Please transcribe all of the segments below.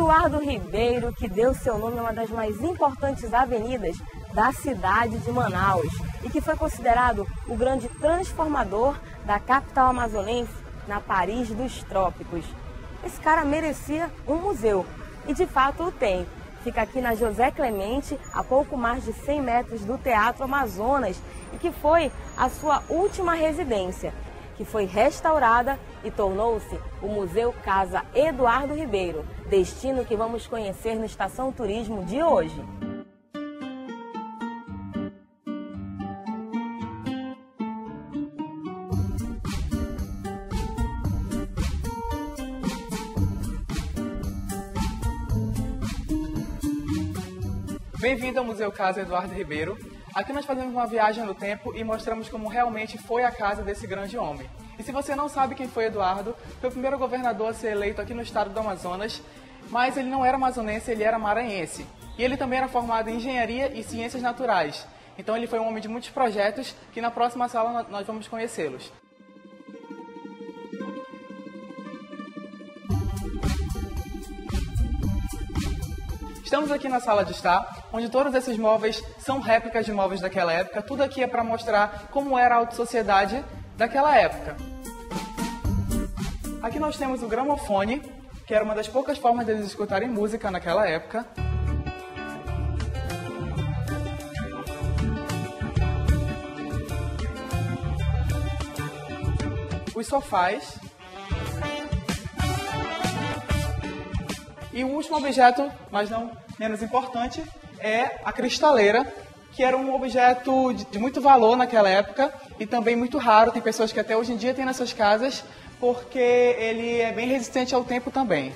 Eduardo Ribeiro, que deu seu nome a uma das mais importantes avenidas da cidade de Manaus e que foi considerado o grande transformador da capital amazonense na Paris dos trópicos. Esse cara merecia um museu e de fato o tem. Fica aqui na José Clemente, a pouco mais de 100 metros do Teatro Amazonas e que foi a sua última residência, que foi restaurada e tornou-se o Museu Casa Eduardo Ribeiro, destino que vamos conhecer no Estação Turismo de hoje. Bem-vindo ao Museu Casa Eduardo Ribeiro. Aqui nós fazemos uma viagem no tempo e mostramos como realmente foi a casa desse grande homem. E se você não sabe quem foi Eduardo, foi o primeiro governador a ser eleito aqui no estado do Amazonas, mas ele não era amazonense, ele era maranhense. E ele também era formado em Engenharia e Ciências Naturais. Então ele foi um homem de muitos projetos que na próxima sala nós vamos conhecê-los. Estamos aqui na sala de estar, onde todos esses móveis são réplicas de móveis daquela época. Tudo aqui é para mostrar como era a alta sociedade daquela época. Aqui nós temos o gramofone, que era uma das poucas formas deles escutarem música naquela época. Os sofás. E o último objeto, mas não menos importante, é a cristaleira, que era um objeto de muito valor naquela época e também muito raro. Tem pessoas que até hoje em dia têm nas suas casas, porque ele é bem resistente ao tempo também.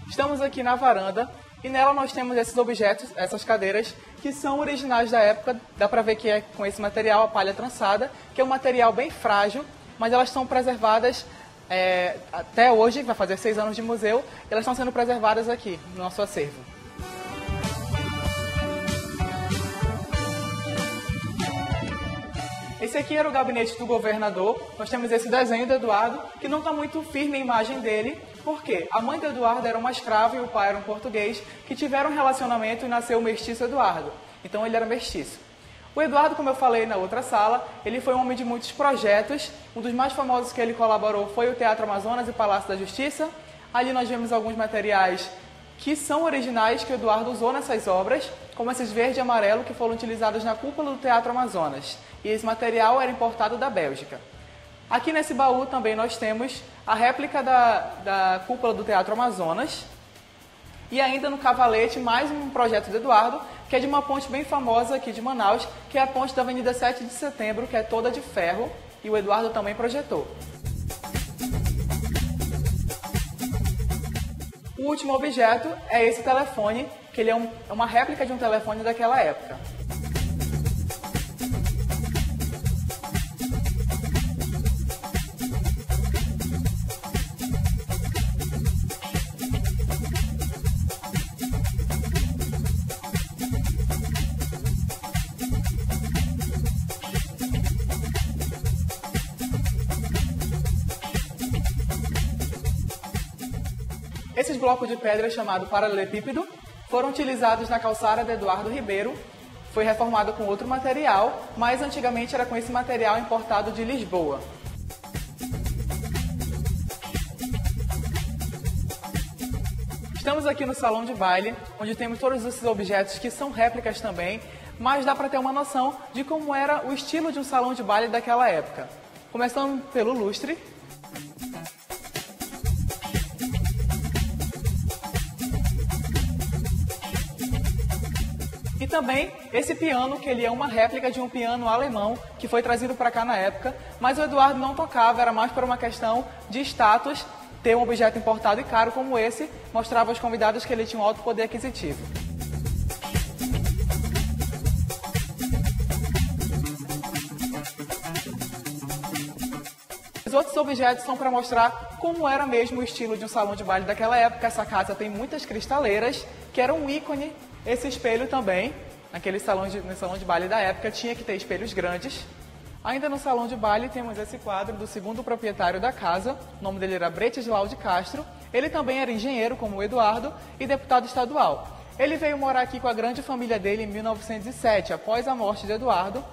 Estamos aqui na varanda e nela nós temos esses objetos, essas cadeiras, que são originais da época. Dá para ver que é com esse material, a palha trançada, que é um material bem frágil, mas elas estão preservadas até hoje, vai fazer 6 anos de museu, e elas estão sendo preservadas aqui no nosso acervo. Esse aqui era o gabinete do governador. Nós temos esse desenho do Eduardo, que não está muito firme a imagem dele, porque a mãe do Eduardo era uma escrava e o pai era um português, que tiveram um relacionamento e nasceu o mestiço Eduardo. Então ele era mestiço. O Eduardo, como eu falei na outra sala, ele foi um homem de muitos projetos. Um dos mais famosos que ele colaborou foi o Teatro Amazonas e o Palácio da Justiça. Ali nós vemos alguns materiais que são originais que o Eduardo usou nessas obras, como esses verde e amarelo que foram utilizados na cúpula do Teatro Amazonas. E esse material era importado da Bélgica. Aqui nesse baú também nós temos a réplica da cúpula do Teatro Amazonas. E ainda no cavalete, mais um projeto do Eduardo, que é de uma ponte bem famosa aqui de Manaus, que é a ponte da Avenida 7 de Setembro, que é toda de ferro, e o Eduardo também projetou. O último objeto é esse telefone, que ele é uma réplica de um telefone daquela época. Esses blocos de pedra chamados paralelepípedo foram utilizados na calçada de Eduardo Ribeiro. Foi reformado com outro material, mas antigamente era com esse material importado de Lisboa. Estamos aqui no salão de baile, onde temos todos esses objetos que são réplicas também, mas dá para ter uma noção de como era o estilo de um salão de baile daquela época. Começando pelo lustre. E também esse piano, que ele é uma réplica de um piano alemão que foi trazido para cá na época, mas o Eduardo não tocava, era mais por uma questão de status. Ter um objeto importado e caro como esse mostrava aos convidados que ele tinha um alto poder aquisitivo. Os outros objetos são para mostrar como era mesmo o estilo de um salão de baile daquela época. Essa casa tem muitas cristaleiras, que era um ícone. Esse espelho também, no salão de baile da época, tinha que ter espelhos grandes. Ainda no salão de baile temos esse quadro do segundo proprietário da casa, o nome dele era Bretislau de Castro. Ele também era engenheiro, como o Eduardo, e deputado estadual. Ele veio morar aqui com a grande família dele em 1907, após a morte de Eduardo,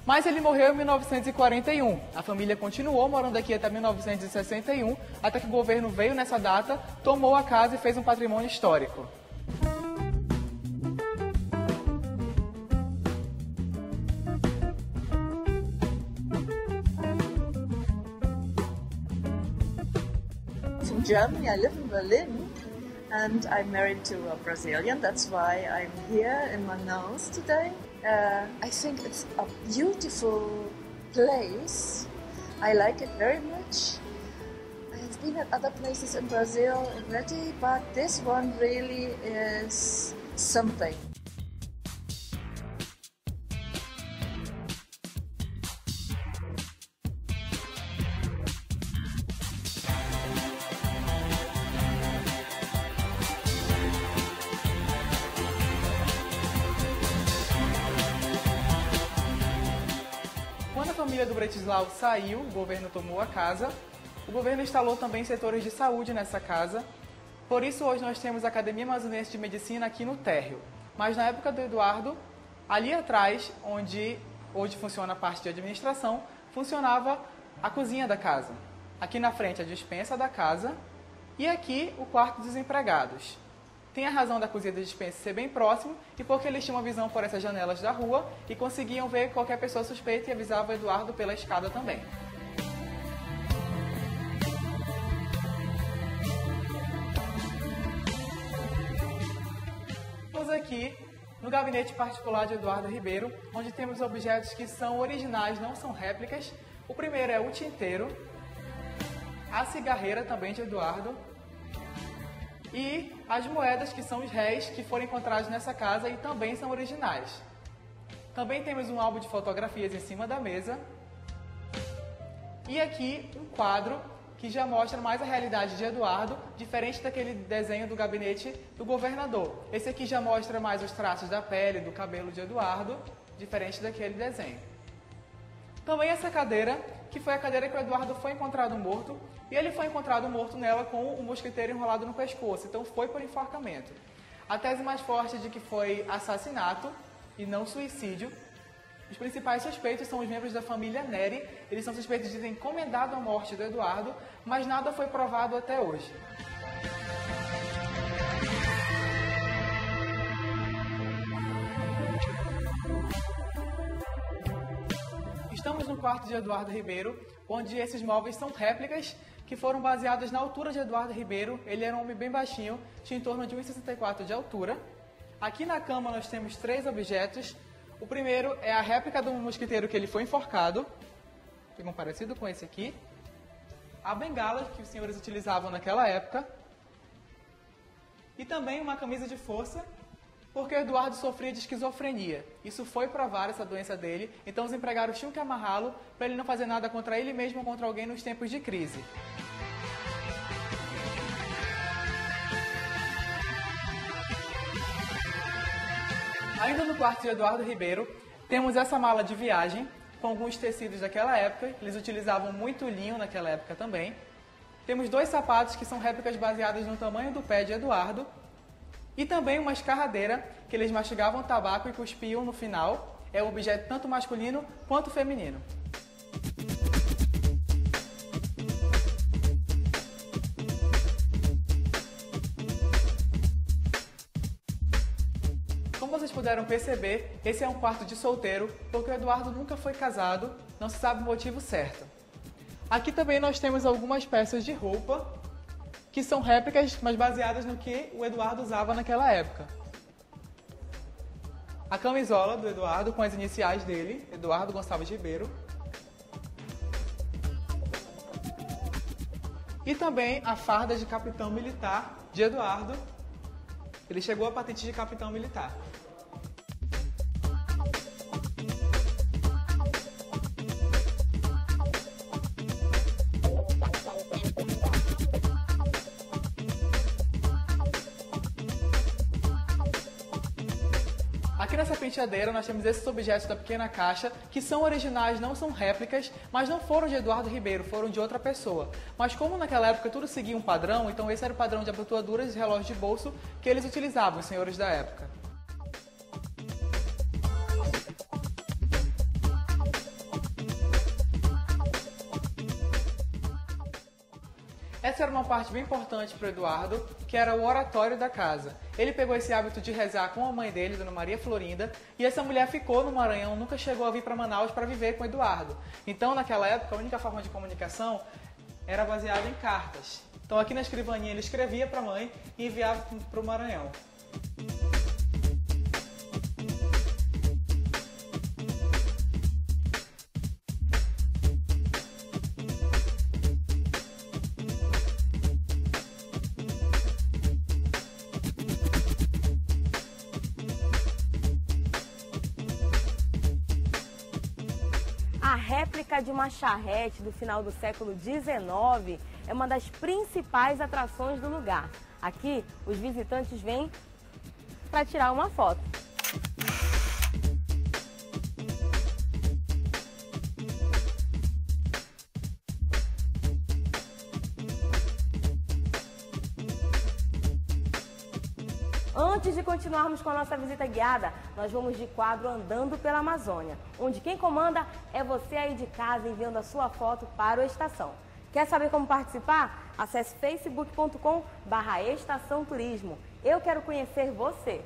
mas ele morreu em 1941. A família continuou morando aqui até 1961, até que o governo veio nessa data, tomou a casa e fez um patrimônio histórico. In Germany, I live in Berlin, and I'm married to a Brazilian. That's why I'm here in Manaus today. I think it's a beautiful place. I like it very much. I've been at other places in Brazil already, but this one really is something. Quando a família do Bretislau saiu, o governo tomou a casa. O governo instalou também setores de saúde nessa casa. Por isso, hoje nós temos a Academia Amazonense de Medicina aqui no térreo. Mas na época do Eduardo, ali atrás, onde hoje funciona a parte de administração, funcionava a cozinha da casa. Aqui na frente a despensa da casa e aqui o quarto dos empregados. Tem a razão da cozinha da despensa ser bem próximo e porque eles tinham uma visão por essas janelas da rua e conseguiam ver qualquer pessoa suspeita e avisavam o Eduardo pela escada também. Estamos aqui no gabinete particular de Eduardo Ribeiro, onde temos objetos que são originais, não são réplicas. O primeiro é o tinteiro, a cigarreira também de Eduardo, e as moedas, que são os réis, que foram encontrados nessa casa e também são originais. Também temos um álbum de fotografias em cima da mesa. E aqui um quadro que já mostra mais a realidade de Eduardo, diferente daquele desenho do gabinete do governador. Esse aqui já mostra mais os traços da pele, do cabelo de Eduardo, diferente daquele desenho. Também essa cadeira, que foi a cadeira que o Eduardo foi encontrado morto, e ele foi encontrado morto nela com um mosquiteiro enrolado no pescoço, então foi por enforcamento. A tese mais forte é de que foi assassinato e não suicídio. Os principais suspeitos são os membros da família Neri. Eles são suspeitos de ter encomendado a morte do Eduardo, mas nada foi provado até hoje. Estamos no quarto de Eduardo Ribeiro, onde esses móveis são réplicas que foram baseadas na altura de Eduardo Ribeiro. Ele era um homem bem baixinho, tinha em torno de 1,64 de altura. Aqui na cama nós temos 3 objetos. O primeiro é a réplica do mosquiteiro que ele foi enforcado, que é um parecido com esse aqui. A bengala que os senhores utilizavam naquela época. E também uma camisa de força, porque o Eduardo sofria de esquizofrenia. Isso foi provar essa doença dele, então os empregados tinham que amarrá-lo para ele não fazer nada contra ele mesmo ou contra alguém nos tempos de crise. Ainda no quarto de Eduardo Ribeiro, temos essa mala de viagem, com alguns tecidos daquela época. Eles utilizavam muito linho naquela época também. Temos 2 sapatos que são réplicas baseadas no tamanho do pé de Eduardo. E também uma escarradeira, que eles mastigavam tabaco e cuspiam no final. É um objeto tanto masculino quanto feminino. Como vocês puderam perceber, esse é um quarto de solteiro, porque o Eduardo nunca foi casado, não se sabe o motivo certo. Aqui também nós temos algumas peças de roupa, que são réplicas, mas baseadas no que o Eduardo usava naquela época. A camisola do Eduardo, com as iniciais dele, Eduardo Gonçalves Ribeiro. E também a farda de capitão militar de Eduardo. Ele chegou à patente de capitão militar. Aqui nessa penteadeira nós temos esses objetos da pequena caixa, que são originais, não são réplicas, mas não foram de Eduardo Ribeiro, foram de outra pessoa. Mas como naquela época tudo seguia um padrão, então esse era o padrão de abotoaduras de relógio de bolso que eles utilizavam, os senhores da época. Essa era uma parte bem importante para o Eduardo, que era o oratório da casa. Ele pegou esse hábito de rezar com a mãe dele, Dona Maria Florinda, e essa mulher ficou no Maranhão, nunca chegou a vir para Manaus para viver com o Eduardo. Então, naquela época, a única forma de comunicação era baseada em cartas. Então, aqui na escrivaninha, ele escrevia para a mãe e enviava para o Maranhão. A réplica de uma charrete do final do século XIX é uma das principais atrações do lugar. Aqui, os visitantes vêm para tirar uma foto. Antes de continuarmos com a nossa visita guiada, nós vamos de quadro Andando pela Amazônia, onde quem comanda é você aí de casa enviando a sua foto para o Estação. Quer saber como participar? Acesse facebook.com/Estação Turismo. Eu quero conhecer você.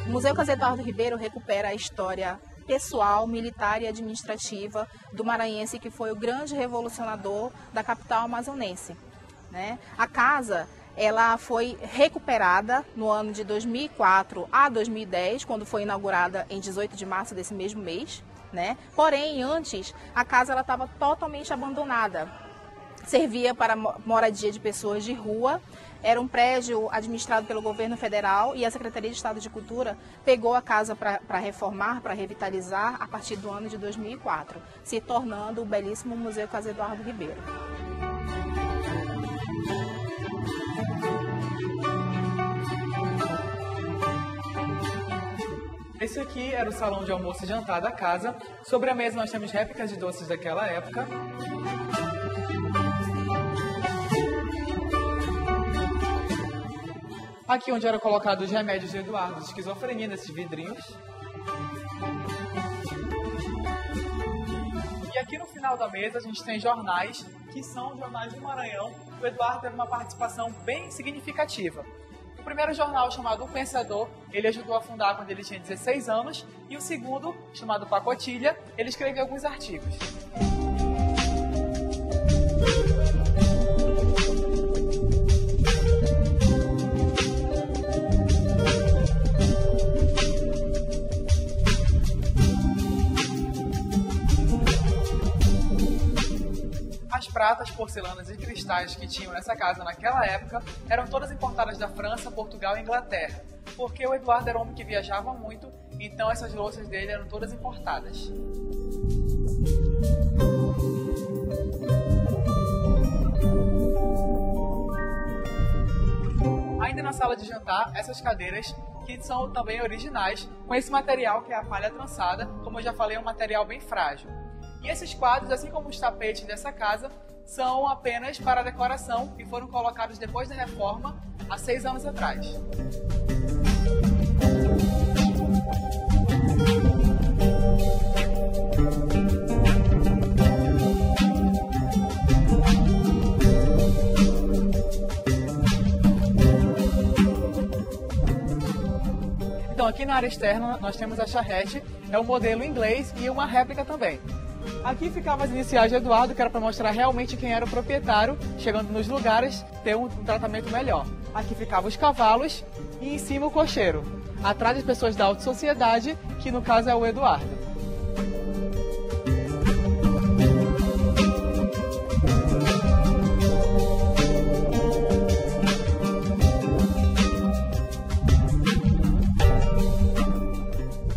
O Museu Casa Eduardo Ribeiro recupera a história pessoal, militar e administrativa do maranhense que foi o grande revolucionador da capital amazonense, né? A casa, ela foi recuperada no ano de 2004 a 2010, quando foi inaugurada em 18 de março desse mesmo mês, né? Porém, antes, a casa estava totalmente abandonada. Servia para moradia de pessoas de rua, era um prédio administrado pelo governo federal e a Secretaria de Estado de Cultura pegou a casa para reformar, para revitalizar a partir do ano de 2004, se tornando o belíssimo Museu Casa Eduardo Ribeiro. Esse aqui era o salão de almoço e jantar da casa. Sobre a mesa nós temos réplicas de doces daquela época. Aqui onde eram colocados os remédios de Eduardo, de esquizofrenia, nesses vidrinhos. E aqui no final da mesa a gente tem jornais, que são jornais do Maranhão. O Eduardo teve uma participação bem significativa. O primeiro jornal, chamado O Pensador, ele ajudou a fundar quando ele tinha 16 anos. E o segundo, chamado Pacotilha, ele escreveu alguns artigos. As pratas, porcelanas e cristais que tinham nessa casa naquela época eram todas importadas da França, Portugal e Inglaterra, porque o Eduardo era um homem que viajava muito, então essas louças dele eram todas importadas. de jantar essas cadeiras, que são também originais, com esse material que é a palha trançada, como eu já falei, é um material bem frágil. E esses quadros, assim como os tapetes dessa casa, são apenas para decoração e foram colocados depois da reforma, há 6 anos atrás. Então, aqui na área externa nós temos a charrete, é um modelo inglês e uma réplica também. Aqui ficavam as iniciais de Eduardo, que era para mostrar realmente quem era o proprietário, chegando nos lugares, ter um tratamento melhor. Aqui ficavam os cavalos e em cima o cocheiro. Atrás as pessoas da alta sociedade, que no caso é o Eduardo.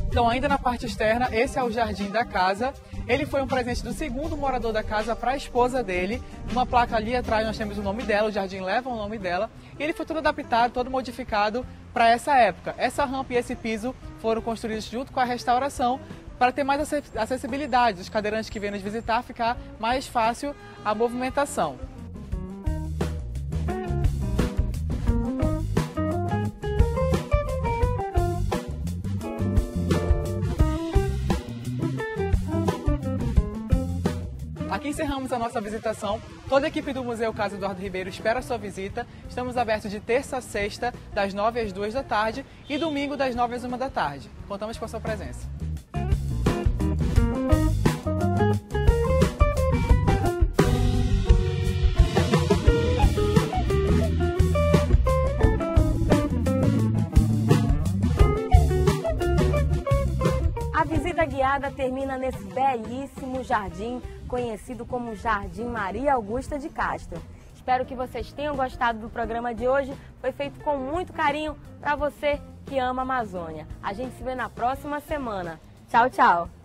Então, ainda na parte externa, esse é o jardim da casa. Ele foi um presente do segundo morador da casa para a esposa dele. Uma placa ali atrás nós temos o nome dela, o jardim leva o nome dela. E ele foi todo adaptado, todo modificado para essa época. Essa rampa e esse piso foram construídos junto com a restauração para ter mais acessibilidade. Os cadeirantes que vêm nos visitar, ficar mais fácil a movimentação. Aqui encerramos a nossa visitação. Toda a equipe do Museu Casa Eduardo Ribeiro espera a sua visita. Estamos abertos de terça a sexta, das 9 às 2 da tarde e domingo das 9 às 1 da tarde. Contamos com a sua presença. A visita guiada termina nesse belíssimo jardim, conhecido como Jardim Maria Augusta de Castro. Espero que vocês tenham gostado do programa de hoje. Foi feito com muito carinho para você que ama a Amazônia. A gente se vê na próxima semana. Tchau, tchau!